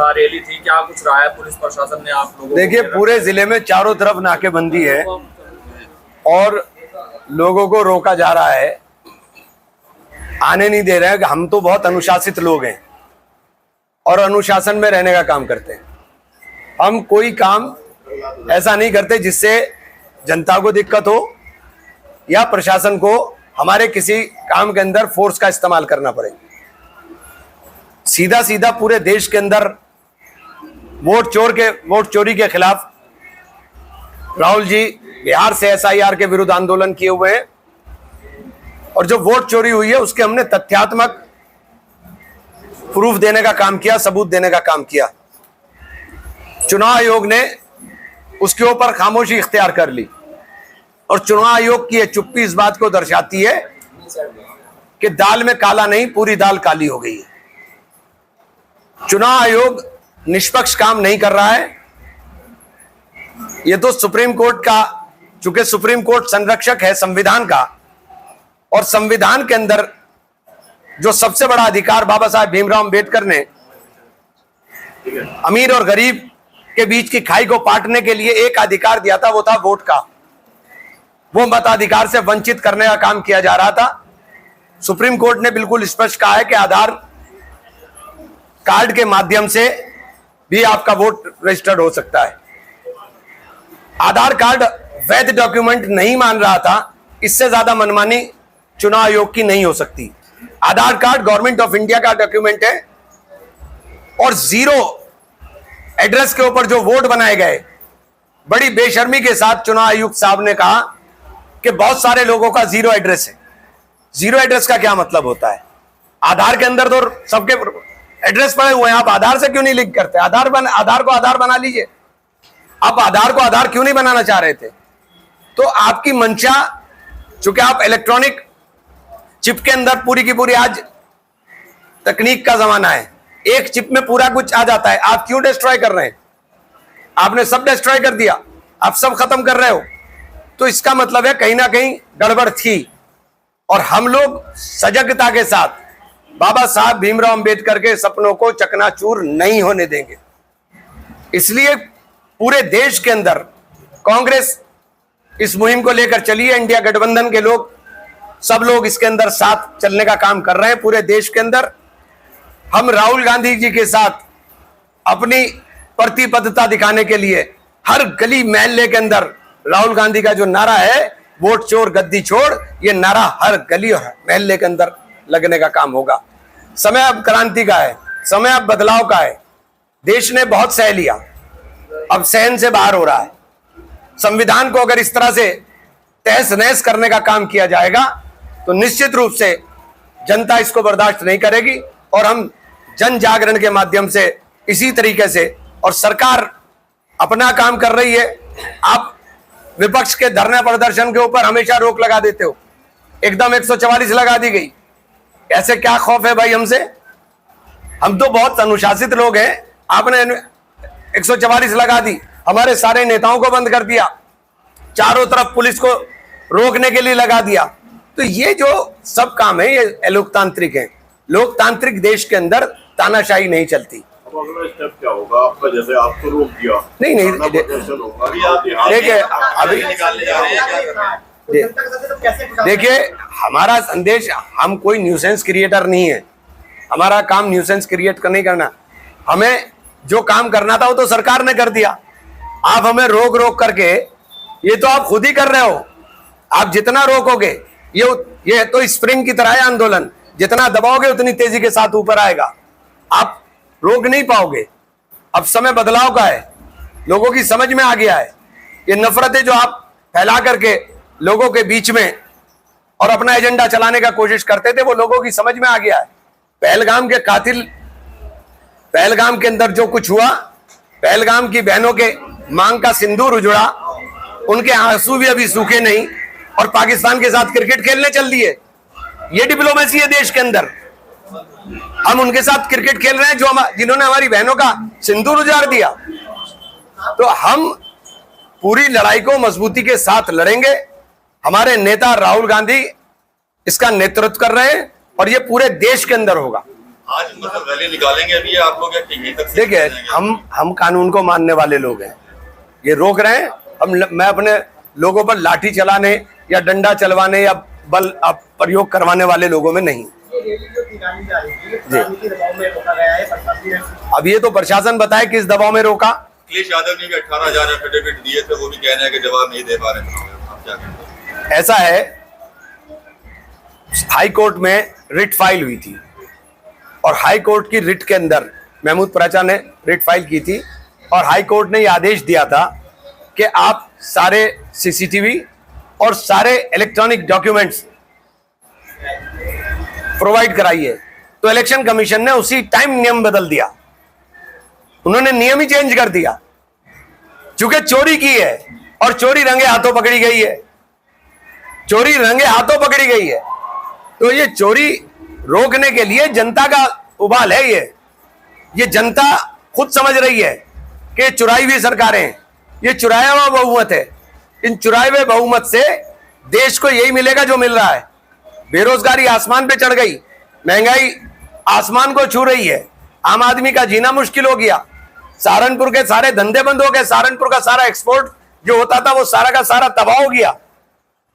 Rally थी, क्या कुछ रहा है पुलिस प्रशासन ने आप लोगों को? देखिए, पूरे जिले में चारों तरफ नाकेबंदी है और लोगों को रोका जा रहा है, आने नहीं दे रहे हैं। हम तो बहुत अनुशासित लोग हैं और अनुशासन में रहने का काम करते हैं। हम कोई काम ऐसा नहीं करते जिससे जनता को दिक्कत हो या प्रशासन को हमारे किसी काम के अंदर फोर्स का इस्तेमाल करना पड़े। सीधा सीधा पूरे देश के अंदर वोट चोरी के खिलाफ राहुल जी बिहार से SIR के विरुद्ध आंदोलन किए हुए हैं और जो वोट चोरी हुई है उसके हमने तथ्यात्मक प्रूफ देने का काम किया, सबूत देने का काम किया। चुनाव आयोग ने उसके ऊपर खामोशी इख्तियार कर ली और चुनाव आयोग की यह चुप्पी इस बात को दर्शाती है कि दाल में काला नहीं, पूरी दाल काली हो गई है। चुनाव आयोग निष्पक्ष काम नहीं कर रहा है। ये तो सुप्रीम कोर्ट का, चूंकि सुप्रीम कोर्ट संरक्षक है संविधान का और संविधान के अंदर जो सबसे बड़ा अधिकार बाबा साहब भीमराव अंबेडकर ने अमीर और गरीब के बीच की खाई को पाटने के लिए एक अधिकार दिया था, वो था वोट का। वो मताधिकार से वंचित करने का काम किया जा रहा था। सुप्रीम कोर्ट ने बिल्कुल स्पष्ट कहा है कि आधार कार्ड के माध्यम से भी आपका वोट रजिस्टर्ड हो सकता है। आधार कार्ड वैध डॉक्यूमेंट नहीं मान रहा था, इससे ज्यादा मनमानी चुनाव आयोग की नहीं हो सकती। आधार कार्ड गवर्नमेंट ऑफ इंडिया का डॉक्यूमेंट है और जीरो एड्रेस के ऊपर जो वोट बनाए गए, बड़ी बेशर्मी के साथ चुनाव आयुक्त साहब ने कहा कि बहुत सारे लोगों का जीरो एड्रेस है। जीरो एड्रेस का क्या मतलब होता है? आधार के अंदर तो सबके एड्रेस पड़े हुए हैं, आप आधार से क्यों नहीं लिंक करते? आधार को आधार बना लीजिए। आप आधार को आधार क्यों नहीं बनाना चाह रहे थे? तो आपकी मंशा, चूंकि आप इलेक्ट्रॉनिक चिप के अंदर पूरी की पूरी, आज तकनीक का जमाना है, एक चिप में पूरा कुछ आ जाता है। आप क्यों डिस्ट्रॉय कर रहे हैं? आपने सब डिस्ट्रॉय कर दिया, आप सब खत्म कर रहे हो। तो इसका मतलब है कहीं ना कहीं गड़बड़ थी और हम लोग सजगता के साथ बाबा साहब भीमराव अंबेडकर के सपनों को चकनाचूर नहीं होने देंगे। इसलिए पूरे देश के अंदर कांग्रेस इस मुहिम को लेकर चली है। इंडिया गठबंधन के लोग, सब लोग इसके अंदर साथ चलने का काम कर रहे हैं। पूरे देश के अंदर हम राहुल गांधी जी के साथ अपनी प्रतिबद्धता दिखाने के लिए हर गली मोहल्ले के अंदर राहुल गांधी का जो नारा है, वोट चोर गद्दी छोड़, ये नारा हर गली और मोहल्ले के अंदर लगने का काम होगा। समय अब क्रांति का है, समय अब बदलाव का है। देश ने बहुत सह लिया, अब सहन से बाहर हो रहा है। संविधान को अगर इस तरह से तहस नहस करने का काम किया जाएगा तो निश्चित रूप से जनता इसको बर्दाश्त नहीं करेगी और हम जन जागरण के माध्यम से इसी तरीके से, और सरकार अपना काम कर रही है। आप विपक्ष के धरने प्रदर्शन के ऊपर हमेशा रोक लगा देते हो, एकदम 144 लगा दी गई। ऐसे क्या खौफ है भाई हमसे? हम तो बहुत अनुशासित लोग हैं। आपने 144 लगा दी, हमारे सारे नेताओं को बंद कर दिया, चारों तरफ पुलिस को रोकने के लिए लगा दिया। तो ये जो सब काम है ये अलोकतांत्रिक है। लोकतांत्रिक देश के अंदर तानाशाही नहीं चलती। अब अगला स्टेप क्या होगा आपका? जैसे आपको रोक दिया, नहीं देखिए, हमारा संदेश, हम कोई न्यूसेंस क्रिएटर नहीं है। हमारा काम न्यूसेंस क्रिएट नहीं करना। हमें जो काम करना था वो तो सरकार ने कर दिया। आप हमें रोक रोक करके, ये तो आप खुद ही कर रहे हो। आप जितना रोकोगे, ये तो स्प्रिंग की तरह है आंदोलन, जितना दबाओगे उतनी तेजी के साथ ऊपर आएगा। आप रोक नहीं पाओगे। अब समय बदलाव का है, लोगों की समझ में आ गया है। ये नफरतें जो आप फैला करके लोगों के बीच में और अपना एजेंडा चलाने का कोशिश करते थे, वो लोगों की समझ में आ गया है। पहलगाम के कातिल, पहलगाम के अंदर जो कुछ हुआ, पहलगाम की बहनों के मांग का सिंदूर उजड़ा, उनके आंसू भी अभी सूखे नहीं और पाकिस्तान के साथ क्रिकेट खेलने चल दिए। ये डिप्लोमेसी है देश के अंदर। हम उनके साथ क्रिकेट खेल रहे हैं जिन्होंने हमारी बहनों का सिंदूर उजाड़ दिया। तो हम पूरी लड़ाई को मजबूती के साथ लड़ेंगे। हमारे नेता राहुल गांधी इसका नेतृत्व कर रहे हैं और ये पूरे देश के अंदर होगा। आज मतलब रैली निकालेंगे अभी आप लोग या यहीं तक से देखिए, जाएंगे? हम कानून को मानने वाले लोग हैं। ये रोक रहे हैं, मैं अपने लोगों पर लाठी चलाने या डंडा चलवाने या बल प्रयोग करवाने वाले लोगों में नहीं। अब ये तो प्रशासन बताए किस दबाव में रोका। अखिलेश यादव ने भी 18,000 एफिडेविट दिए थे, वो भी कह रहे हैं कि जवाब नहीं दे पा रहे हैं। आप क्या कहेंगे? ऐसा है, हाई कोर्ट में रिट फाइल हुई थी और हाई कोर्ट की रिट के अंदर महमूद पराचा ने रिट फाइल की थी और हाई कोर्ट ने यह आदेश दिया था कि आप सारे सीसीटीवी और सारे इलेक्ट्रॉनिक डॉक्यूमेंट्स प्रोवाइड कराइए। तो इलेक्शन कमीशन ने उसी टाइम नियम बदल दिया, उन्होंने नियम ही चेंज कर दिया। चूंकि चोरी की है और चोरी रंगे हाथों पकड़ी गई है, चोरी रंगे हाथों पकड़ी गई है, तो ये चोरी रोकने के लिए जनता का उबाल है। ये जनता खुद समझ रही है कि चुराई हुई सरकारें हैं, ये चुराया हुआ बहुमत है। इन चुराए हुए बहुमत से देश को यही मिलेगा जो मिल रहा है। बेरोजगारी आसमान पे चढ़ गई, महंगाई आसमान को छू रही है, आम आदमी का जीना मुश्किल हो गया, सहारनपुर के सारे धंधे बंद हो गए, सहारनपुर का सारा एक्सपोर्ट जो होता था वो सारा का सारा तबाह हो गया।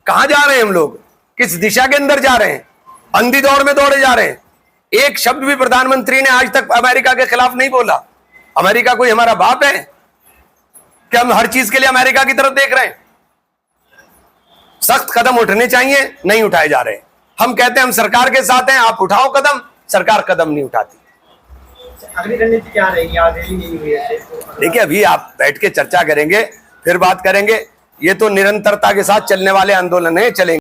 कहां जा रहे हैं हम लोग, किस दिशा के अंदर जा रहे हैं? अंधी दौड़ में दौड़े जा रहे हैं। एक शब्द भी प्रधानमंत्री ने आज तक अमेरिका के खिलाफ नहीं बोला। अमेरिका कोई हमारा बाप है कि हम हर चीज के लिए अमेरिका की तरफ देख रहे हैं? सख्त कदम उठने चाहिए, नहीं उठाए जा रहे। हम कहते हैं हम सरकार के साथ हैं, आप उठाओ कदम, सरकार कदम नहीं उठाती। अगली रणनीति क्या रहेगी? आज रैली नहीं हुई है। देखिए, अभी आप बैठ के चर्चा करेंगे, फिर बात करेंगे। ये तो निरंतरता के साथ चलने वाले आंदोलन है, चलेंगे।